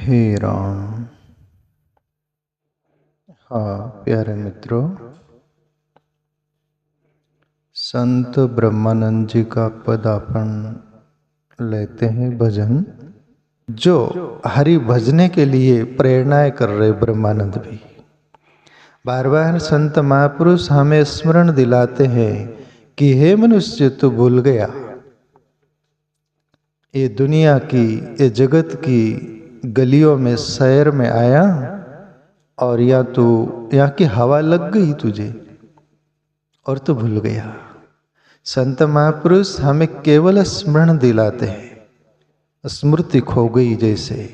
हे राम। हाँ प्यारे मित्रों, संत ब्रह्मानंद जी का पद अपन लेते हैं भजन, जो हरि भजने के लिए प्रेरणाएं कर रहे ब्रह्मानंद भी। बार बार संत महापुरुष हमें स्मरण दिलाते हैं कि हे मनुष्य, तू भूल गया, ये दुनिया की, ये जगत की गलियों में सैर में आया और या तो यहाँ की हवा लग गई तुझे और तू भूल गया। संत महापुरुष हमें केवल स्मरण दिलाते हैं, स्मृति खो गई जैसे।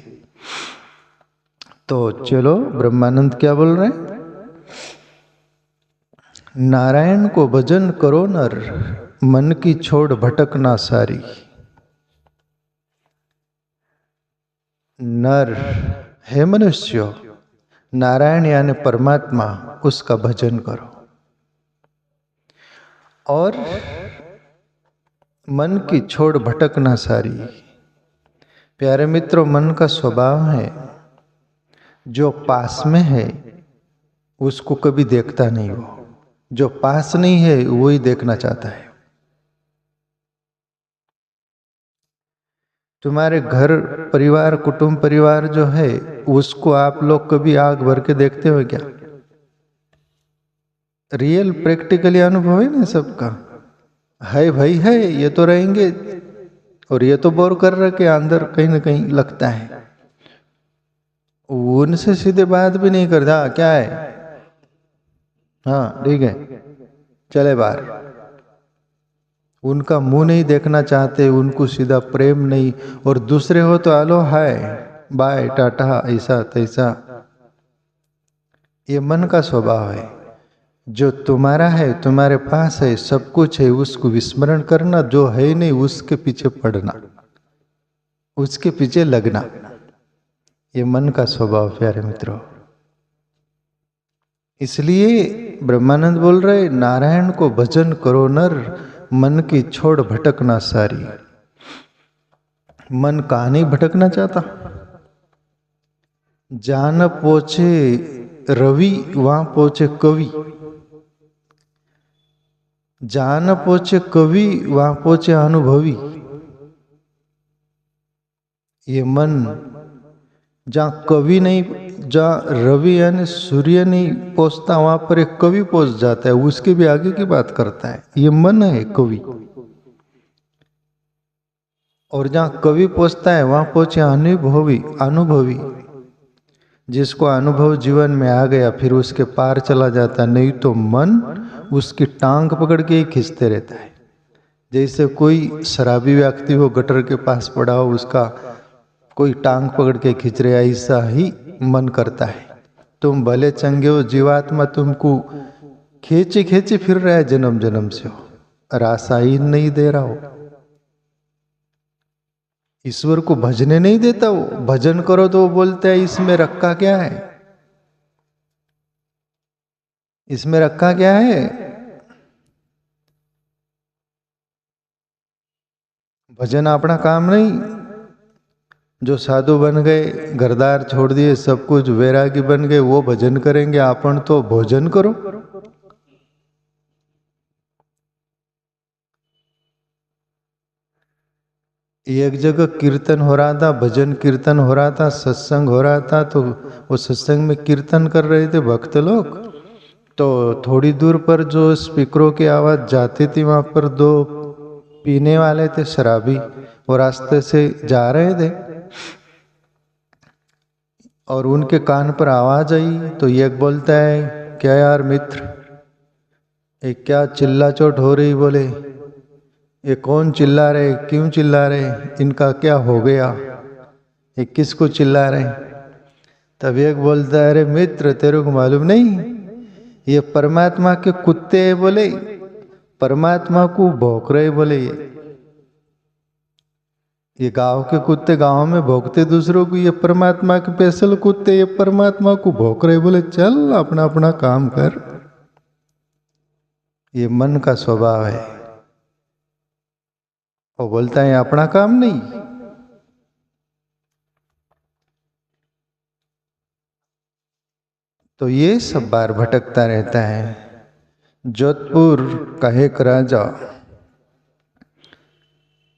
तो चलो, ब्रह्मानंद क्या बोल रहे हैं? नारायण को भजन करो नर, मन की छोड़ भटकना सारी। नर है मनुष्य, नारायण यानी परमात्मा, उसका भजन करो और मन की छोड़ भटकना सारी। प्यारे मित्रों, मन का स्वभाव है, जो पास में है उसको कभी देखता नहीं, वो जो पास नहीं है वो ही देखना चाहता है। तुम्हारे घर परिवार, कुटुंब परिवार जो है, उसको आप लोग कभी आग भर के देखते हो क्या? रियल प्रैक्टिकली अनुभव है ना सबका, है भाई है, ये तो रहेंगे और ये तो बोर कर रहे के अंदर कहीं ना कहीं लगता है। उनसे सीधे बात भी नहीं करता, क्या है, हाँ ठीक है, चले बाहर। उनका मुंह नहीं देखना चाहते, उनको सीधा प्रेम नहीं। और दूसरे हो तो हेलो हाय बाय टाटा ऐसा तैसा। ये मन का स्वभाव है। जो तुम्हारा है, तुम्हारे पास है, सब कुछ है, उसको विस्मरण करना, जो है नहीं उसके पीछे पड़ना, उसके पीछे लगना, ये मन का स्वभाव प्यारे मित्रों। इसलिए ब्रह्मानंद बोल रहे, नारायण को भजन करो नर, मन की छोड़ भटकना सारी। मन कहाँ नहीं भटकना चाहता। जान पहुंचे रवि वहां पहुंचे कवि, जान पहुंचे कवि वहां पहुंचे अनुभवी। ये मन जहां कवि नहीं, जहां रवि यानी सूर्य नहीं पहुंचता, वहां पर एक कवि पहुंच जाता है, उसके भी आगे की बात करता है। ये मन है कवि। और जहां कवि पहुंचता है वहां पहुंचे अनुभवी। अनुभवी जिसको अनुभव जीवन में आ गया, फिर उसके पार चला जाता, नहीं तो मन उसकी टांग पकड़ के ही खींचते रहता है। जैसे कोई शराबी व्यक्ति हो, गटर के पास पड़ा हो, उसका कोई टांग पकड़ के खींच रहा है, ऐसा ही मन करता है। तुम भले चंगे हो जीवात्मा, तुमको खींचे खींचे फिर रहा है, जन्म जन्म से हो, रासा ही नहीं दे रहा हो। ईश्वर को भजने नहीं देता वो। भजन करो तो वो बोलते हैं इसमें रखा क्या है, इसमें रखा क्या है। भजन अपना काम नहीं। जो साधु बन गए, घरदार छोड़ दिए, सब कुछ वैरागी बन गए, वो भजन करेंगे। अपन तो भोजन करो। एक जगह कीर्तन हो रहा था, भजन कीर्तन हो रहा था, सत्संग हो रहा था। तो वो सत्संग में कीर्तन कर रहे थे भक्त लोग। तो थोड़ी दूर पर जो स्पीकरों की आवाज जाती थी, वहां पर दो पीने वाले थे, शराबी, वो रास्ते से जा रहे थे और उनके कान पर आवाज आई। तो एक बोलता है, क्या यार मित्र, ये क्या चिल्ला चोट हो रही? बोले, ये कौन चिल्ला रहे, क्यों चिल्ला रहे, इनका क्या हो गया, ये किसको चिल्ला रहे? तब एक बोलता है, अरे मित्र तेरे को मालूम नहीं, ये परमात्मा के कुत्ते हैं। बोले, परमात्मा को भौंक रहे। बोले, ये गांव के कुत्ते गांव में भौंकते दूसरों को, ये परमात्मा के स्पेशल कुत्ते ये परमात्मा को भौंक रहे। बोले चल अपना अपना काम कर। ये मन का स्वभाव है। वो बोलता है अपना काम नहीं। तो ये सब बार भटकता रहता है। जोधपुर का एक राजा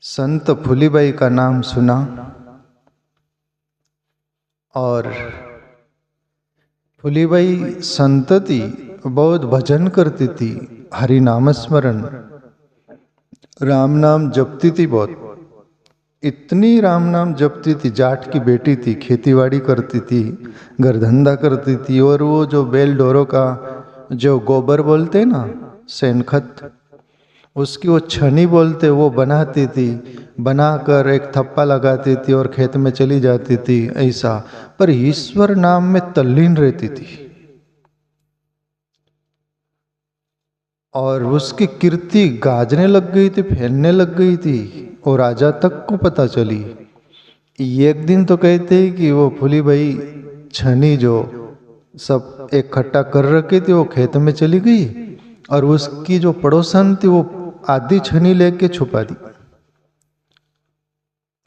संत फूलीबाई का नाम सुना और फूलीबाई संतति बहुत भजन करती थी, हरि नाम स्मरण, राम नाम जपती थी बहुत, इतनी राम नाम जपती थी। जाट की बेटी थी, खेतीबाड़ी करती थी, घर धंधा करती थी, और वो जो बैल ढोरों का जो गोबर बोलते हैं ना, सेनखत, उसकी वो छनी बोलते वो बनाती थी, बनाकर एक थप्पा लगाती थी और खेत में चली जाती थी ऐसा। पर ईश्वर नाम में तल्लीन रहती थी और उसकी कीर्ति गाजने लग गई थी, फैलने लग गई थी और राजा तक को पता चली। एक दिन तो कहते हैं कि वो फूलीबाई छनी जो सब इकट्ठा कर रखी थी वो खेत में चली गई और उसकी जो पड़ोसन थी वो आधी छनी लेके छुपा दी।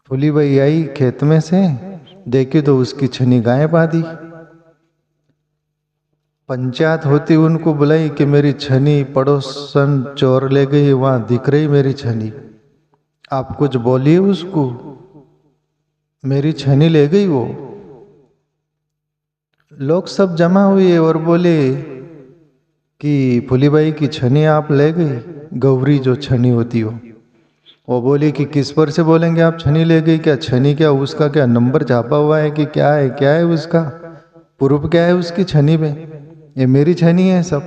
फूलीबाई आई खेत में से, देखी तो उसकी छनी गायब आधी। पंचायत होती उनको बुलाई कि मेरी छनी पड़ोसन चोर ले गई, वहां दिख रही मेरी छनी, आप कुछ बोलिए उसको, मेरी छनी ले गई वो। लोग सब जमा हुए और बोले कि फूलीबाई की छनी आप ले गई, गौरी जो छनी होती हो। वो बोली कि किस पर से बोलेंगे आप छनी ले गई, क्या छनी, क्या उसका क्या नंबर छापा हुआ है कि क्या है, क्या है उसका प्रूफ, क्या है उसकी छनी में, ये मेरी छनी है सब।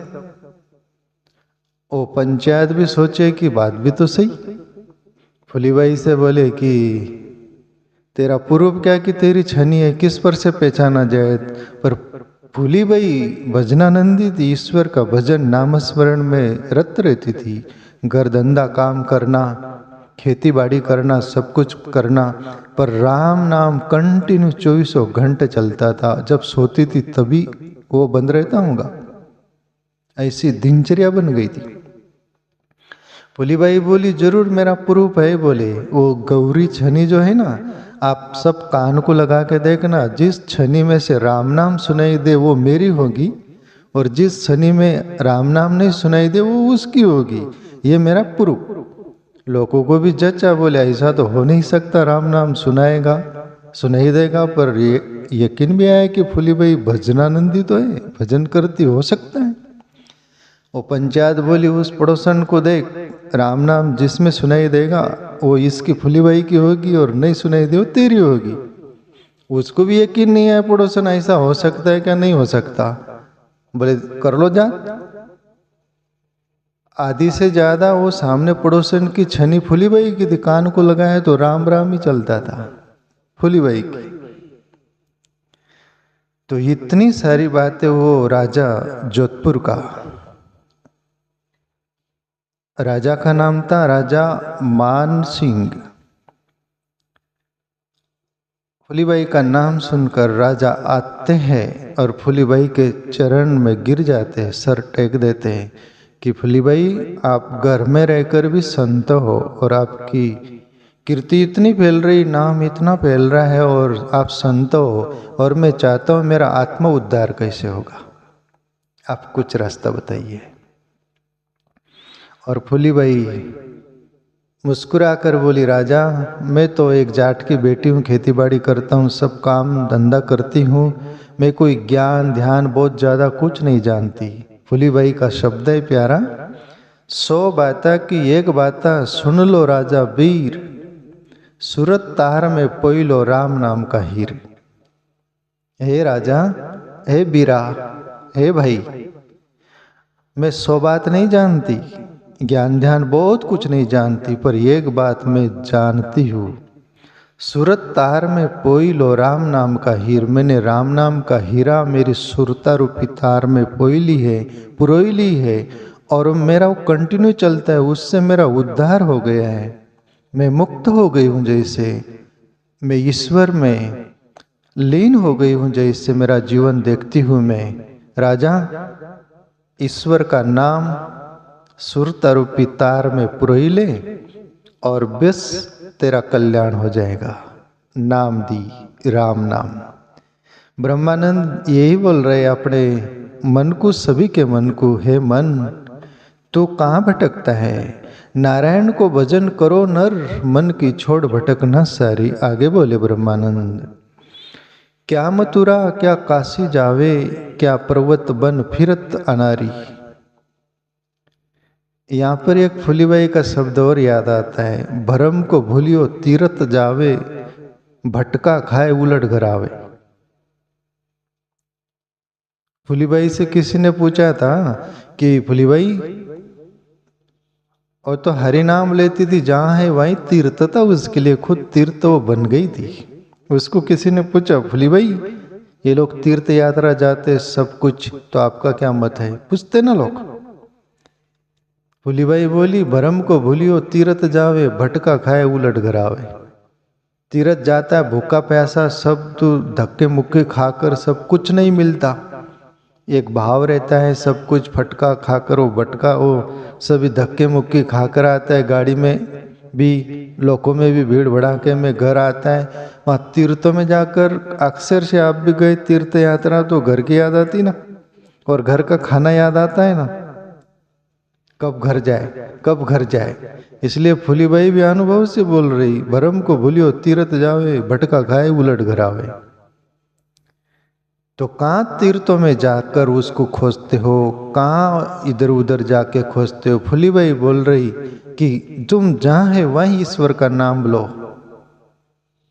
वो पंचायत भी सोचे कि बात भी तो सही। फूलीबाई से बोले कि तेरा प्रूफ क्या कि तेरी छनी है, किस पर से पहचाना जाए। पर फूलीबाई भजनानंदी थी, ईश्वर का भजन नामस्मरण में रत रहती थी। घर धंधा काम करना, खेती बाड़ी करना, सब कुछ करना, पर राम नाम कंटिन्यू 24 घंटे चलता था। जब सोती थी तभी वो बंद रहता होगा, ऐसी दिनचर्या बन गई थी। फूलीबाई बोली जरूर मेरा प्रूफ है। बोले वो गौरी छनी जो है ना, आप सब कान को लगा के देखना, जिस छनी में से राम नाम सुनाई दे वो मेरी होगी, और जिस छनी में राम नाम नहीं सुनाई दे वो उसकी होगी, ये मेरा प्रूफ। लोगों को भी जच्चा, बोले ऐसा तो हो नहीं सकता, राम नाम सुनाएगा सुनाई देगा। पर ये यकीन भी आया कि फूलीबाई भजनानंदी तो है, भजन करती, हो सकता है। वो पंचायत बोली उस पड़ोसन को देख, राम नाम जिसमें सुनाई देगा वो इसकी फूलीबाई की होगी, और नहीं सुनाई दे वो तेरी होगी। उसको भी यकीन नहीं है पड़ोसन ऐसा हो सकता है क्या, नहीं हो सकता। बोले कर लो जांच। आधी से ज्यादा वो सामने पड़ोसन की छनी फूलीबाई की दुकान को लगाए तो राम राम ही चलता था फूलीबाई की। तो इतनी सारी बातें वो राजा जोधपुर का, राजा का नाम था राजा मान सिंह। फूलीबाई का नाम सुनकर राजा आते हैं और फूलीबाई के चरण में गिर जाते हैं, सर टेक देते हैं कि फूलीबाई आप घर में रहकर भी संत हो और आपकी कीर्ति इतनी फैल रही, नाम इतना फैल रहा है और आप संत हो, और मैं चाहता हूँ मेरा आत्म उद्धार कैसे होगा, आप कुछ रास्ता बताइए। और फूलीबाई मुस्कुरा कर बोली राजा मैं तो एक जाट की बेटी हूँ, खेती बाड़ी करता हूँ, सब काम धंधा करती हूँ, मैं कोई ज्ञान ध्यान बहुत ज़्यादा कुछ नहीं जानती। फूलीबाई का शब्द है प्यारा, 100 बाता की एक बाता सुन लो राजा वीर, सूरत तार में पोई लो राम नाम का हीर। हे राजा, हे बीरा, हे भाई, मैं 100 बात नहीं जानती, ज्ञान ध्यान बहुत कुछ नहीं जानती, पर एक बात मैं जानती हूँ, सूरत तार में पोई लो राम नाम का हीर। मैंने राम नाम का हीरा मेरी सुरता रूपी तार में पोई ली है, पुरोई ली है, और मेरा वो कंटिन्यू चलता है, उससे मेरा उद्धार हो गया है, मैं मुक्त हो गई हूँ, जैसे मैं ईश्वर में लीन हो गई हूँ, जैसे मेरा जीवन देखती हूँ मैं। राजा ईश्वर का नाम सुरता रूपी तार में पुरोई ले और बस तेरा कल्याण हो जाएगा। नाम दी राम नाम। ब्रह्मानंद यही बोल रहे अपने मन को, सभी के मन को, हे मन तू कहाँ भटकता है? नारायण को भजन करो नर, मन की छोड़ भटकना सारी। आगे बोले ब्रह्मानंद, क्या मथुरा क्या काशी जावे, क्या पर्वत बन फिरत अनारी। यहाँ पर एक फुलीबाई का शब्द और याद आता है, भरम को भूलियो तीरथ जावे, भटका खाए उलट घर आवे। फुलीबाई से किसी ने पूछा था कि फुलीबाई, और तो हरि नाम लेती थी, जहाँ है वहीं तीर्थ था, उसके लिए खुद तीर्थ वो बन गई थी। उसको किसी ने पूछा, फुलीबाई ये लोग तीर्थ यात्रा जाते सब कुछ, तो आपका क्या मत है? पूछते ना लोग। फुलीबाई बोली, भरम को भूलियो तीरथ जावे, भटका खाए उलट घर आवे। तीरथ जाता है भूखा प्यासा, सब तो धक्के मुक्के खाकर सब कुछ नहीं मिलता। एक भाव रहता है, सब कुछ फटका खाकर वो भटका, वो सभी धक्के मुक्के खाकर आता है, गाड़ी में भी, लोगों में भी, भीड़ भड़ाके में घर आता है। वहाँ तीर्थों में जाकर अक्सर से आप भी गए तीर्थ यात्रा, तो घर की याद आती ना, और घर का खाना याद आता है ना, कब घर जाए, कब घर जाए। इसलिए फुलीबाई भी अनुभव से बोल रही, भरम को भूलियो तीर्थ जावे, भटका खाए उलट घर आवे। तो कहाँ तीर्थों में जाकर उसको खोजते हो, कहाँ इधर उधर जाके खोजते हो? फुलीबाई बोल रही कि तुम जहाँ है वहीं ईश्वर का नाम लो,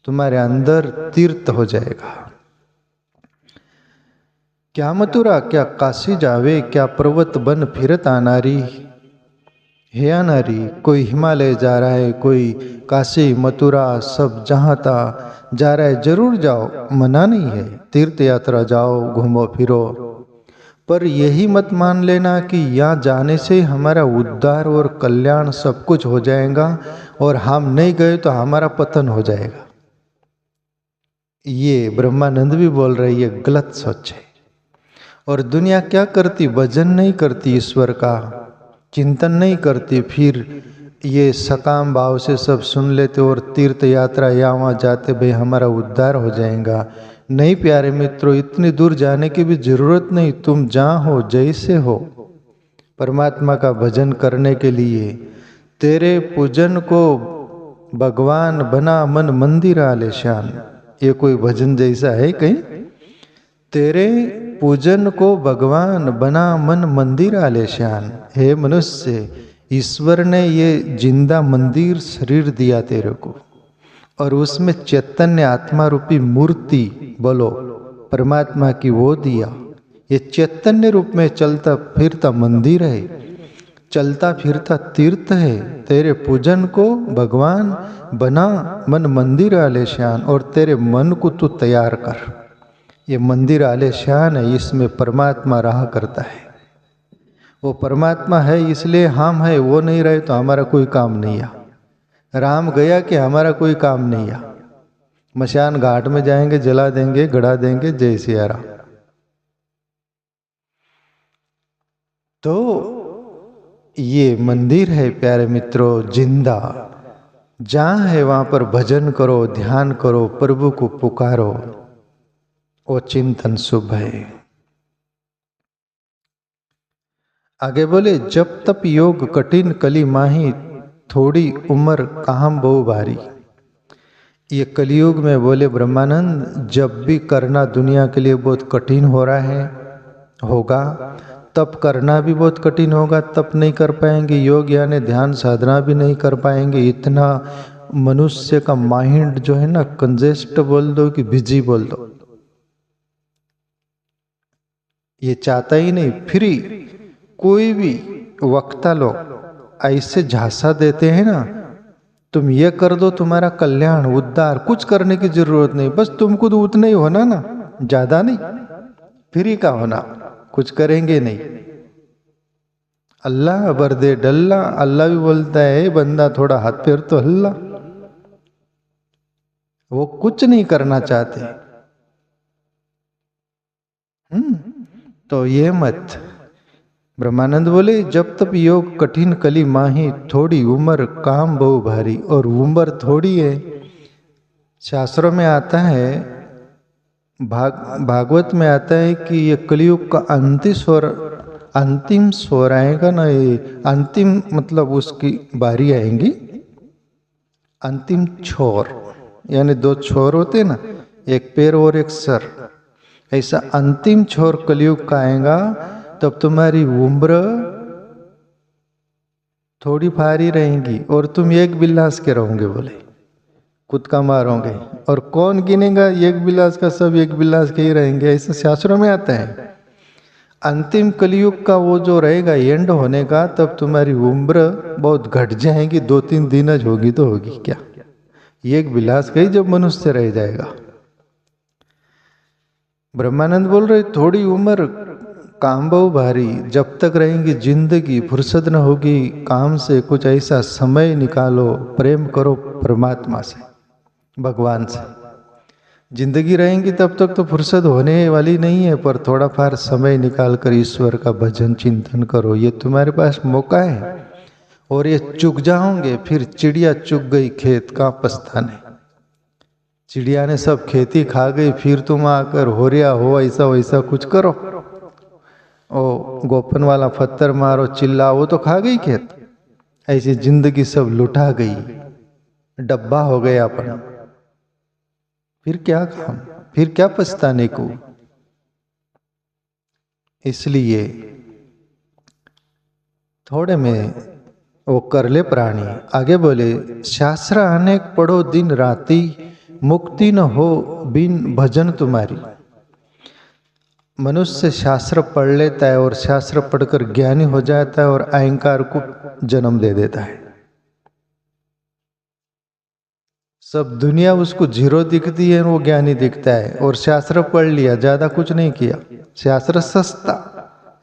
तुम्हारे अंदर तीर्थ हो जाएगा। क्या मथुरा क्या काशी जावे, क्या पर्वत बन फिरत अनारी। हे अनारी, कोई हिमालय जा रहा है, कोई काशी मथुरा सब जहाँ था जा रहा है, जरूर जाओ, मना नहीं है, तीर्थ यात्रा जाओ, घूमो फिरो, पर यही मत मान लेना कि यहाँ जाने से हमारा उद्धार और कल्याण सब कुछ हो जाएगा, और हम नहीं गए तो हमारा पतन हो जाएगा। ये ब्रह्मानंद भी बोल रहे, ये गलत सोच है। और दुनिया क्या करती? भजन नहीं करती, ईश्वर का चिंतन नहीं करती, फिर ये सकाम भाव से सब सुन लेते और तीर्थ यात्रा या वहाँ जाते, भाई हमारा उद्धार हो जाएगा। नहीं प्यारे मित्रों, इतनी दूर जाने की भी जरूरत नहीं। तुम जहाँ हो, जैसे हो, परमात्मा का भजन करने के लिए तेरे पूजन को भगवान बना मन मंदिर आलेशान, ये कोई भजन जैसा है कहीं? तेरे पूजन को भगवान बना मन मंदिर आलेशान। हे मनुष्य, ईश्वर ने ये जिंदा मंदिर शरीर दिया तेरे को, और उसमें चैतन्य आत्मा रूपी मूर्ति, बोलो परमात्मा की, वो दिया। ये चैतन्य रूप में चलता फिरता मंदिर है, चलता फिरता तीर्थ है। तेरे पूजन को भगवान बना मन मंदिर आलेशान, और तेरे मन को तू तैयार कर। ये मंदिर आलेशान है, इसमें परमात्मा रहा करता है। वो परमात्मा है, इसलिए हम है, वो नहीं रहे तो हमारा कोई काम नहीं आ। राम गया कि हमारा कोई काम नहीं आ। मशान घाट में जाएंगे, जला देंगे, गड़ा देंगे, जय सिया राम। तो ये मंदिर है प्यारे मित्रों जिंदा, जहाँ है वहाँ पर भजन करो, ध्यान करो, प्रभु को पुकारो, वो चिंतन शुभ है। आगे बोले, जब तप योग कठिन कली माही, थोड़ी उम्र काम बहु भारी। ये कलयुग में बोले ब्रह्मानंद, जब भी करना दुनिया के लिए बहुत कठिन हो रहा है, होगा, तप करना भी बहुत कठिन होगा, तप नहीं कर पाएंगे, योग यानी ध्यान साधना भी नहीं कर पाएंगे। इतना मनुष्य का माइंड जो है ना, कंजेस्ट बोल दो कि बिजी बोल दो, ये चाहता ही नहीं। फिर कोई भी वक्ता लोग ऐसे झांसा देते हैं ना, तुम ये कर दो तुम्हारा कल्याण उद्धार, कुछ करने की जरूरत नहीं, बस तुमको तो उतना ही होना ना, ज्यादा नहीं, फ्री का होना, कुछ करेंगे नहीं। अल्लाह बरदे डल्ला, अल्लाह भी बोलता है बंदा थोड़ा हाथ पैर तो हल्ला। वो कुछ नहीं करना चाहते। तो ये मत। ब्रह्मानंद बोले, जब तब योग कठिन कली माही, थोड़ी उम्र काम बहु भारी। और उम्र थोड़ी है, शास्त्रों में आता है भागवत में आता है कि ये कलयुग का अंतिम स्वर आएगा ना, ये अंतिम मतलब उसकी बारी आएगी, अंतिम छोर, यानी दो छोर होते ना, एक पैर और एक सर, ऐसा अंतिम छोर कलयुग का आएगा। तब तुम्हारी उम्र थोड़ी भारी रहेगी और तुम एक बिलास के रहोगे, बोले खुद का मारोगे, और कौन गिनेगा एक बिलास का, सब एक बिलास के ही रहेंगे, ऐसा शास्त्रों में आता है। अंतिम कलयुग का वो जो रहेगा एंड होने का, तब तुम्हारी उम्र बहुत घट जाएगी, 2-3 दिन ज होगी तो होगी क्या, एक बिलास का ही जब मनुष्य रह जाएगा। ब्रह्मानंद बोल रहे थोड़ी उम्र काम बहु भारी, जब तक रहेंगी जिंदगी, फुर्सत न होगी काम से, कुछ ऐसा समय निकालो, प्रेम करो परमात्मा से, भगवान से। जिंदगी रहेंगी तब तक तो फुर्सत होने वाली नहीं है, पर थोड़ा फार समय निकाल कर ईश्वर का भजन चिंतन करो, ये तुम्हारे पास मौका है। और ये चुक जाओगे, फिर चिड़िया चुग गई खेत का पछताने, चिड़िया ने सब खेती खा गई, फिर तुम आकर हो रिया हो ऐसा वैसा कुछ करो, ओ गोपन वाला पत्थर मारो चिल्ला, वो तो खा गई खेत। ऐसी जिंदगी सब लुटा गई, डब्बा हो गया अपना, फिर क्या काम, फिर क्या पछताने को। इसलिए थोड़े में वो कर ले प्राणी। आगे बोले शास्त्र अनेक पढ़ो दिन राती, मुक्ति न हो बिन भजन तुम्हारी। मनुष्य शास्त्र पढ़ लेता है और शास्त्र पढ़कर ज्ञानी हो जाता है और अहंकार को जन्म दे देता है। सब दुनिया उसको जीरो दिखती है, वो ज्ञानी दिखता है। और शास्त्र पढ़ लिया, ज्यादा कुछ नहीं किया, शास्त्र सस्ता,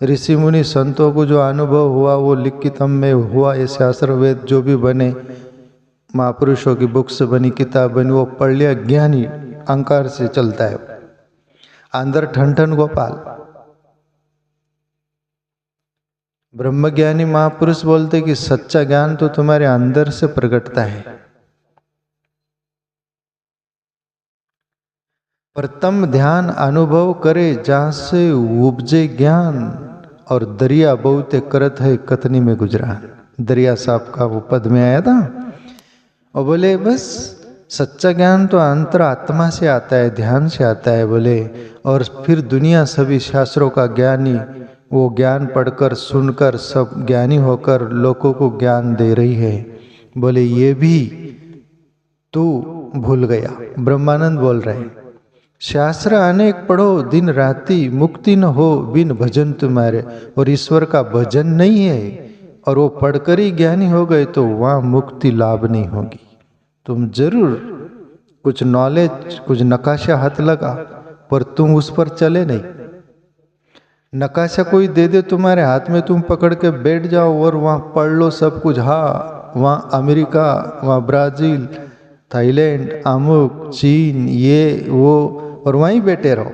ऋषि मुनि संतों को जो अनुभव हुआ वो लिखित में हुआ, ये शास्त्र वेद जो भी बने, महापुरुषों की बुक्स बनी, किताब बनी, वो पढ़ लिया, ज्ञानी अहंकार से चलता है, अंदर ठन गोपाल। ब्रह्मज्ञानी महापुरुष बोलते कि सच्चा ज्ञान तो तुम्हारे अंदर से प्रकटता है। प्रथम ध्यान अनुभव करे जहां से उपजे ज्ञान, और दरिया बहुते करत है कतनी में गुजरान। दरिया साहब का वो पद में आया था, और बोले बस सच्चा ज्ञान तो अंतर आत्मा से आता है, ध्यान से आता है, बोले। और फिर दुनिया सभी शास्त्रों का ज्ञानी, वो ज्ञान पढ़कर सुनकर सब ज्ञानी होकर लोगों को ज्ञान दे रही है, बोले ये भी तू भूल गया। ब्रह्मानंद बोल रहे शास्त्र अनेक पढ़ो दिन राती, मुक्ति न हो बिन भजन तुम्हारे। और ईश्वर का भजन नहीं है और वो पढ़कर ही ज्ञानी हो गए तो वहां मुक्ति लाभ नहीं होगी। तुम जरूर कुछ नॉलेज, कुछ नकाशा हाथ लगा, पर तुम उस पर चले नहीं। नकाशा कोई दे दे तुम्हारे हाथ में, तुम पकड़ के बैठ जाओ और वहां पढ़ लो सब कुछ। हाँ, वहां अमेरिका, वहां ब्राजील, थाईलैंड, अमुक, चीन, ये वो, और वहीं बैठे रहो।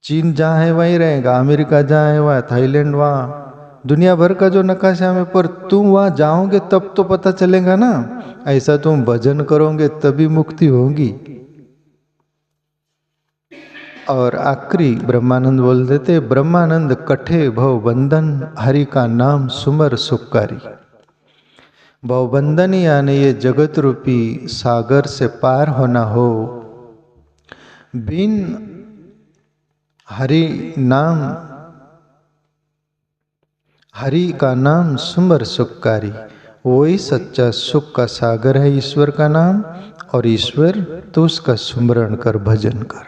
चीन जहाँ है वहीं रहेगा, अमेरिका जहाँ है वहाँ, थाईलैंड वहाँ, दुनिया भर का जो नकाशा में, पर तुम वहां जाओगे तब तो पता चलेगा ना। ऐसा तुम भजन करोगे तभी मुक्ति होगी। और आखिरी ब्रह्मानंद बोल देते, ब्रह्मानंद कठे भव बंधन, हरि का नाम सुमर सुखकारी। भवबंधन यानी ये जगत रूपी सागर से पार होना हो, बिन हरि नाम, हरि का नाम सुमर सुखकारी, वही सच्चा सुख का सागर है ईश्वर का नाम। और ईश्वर तो उसका सुमरण कर, भजन कर।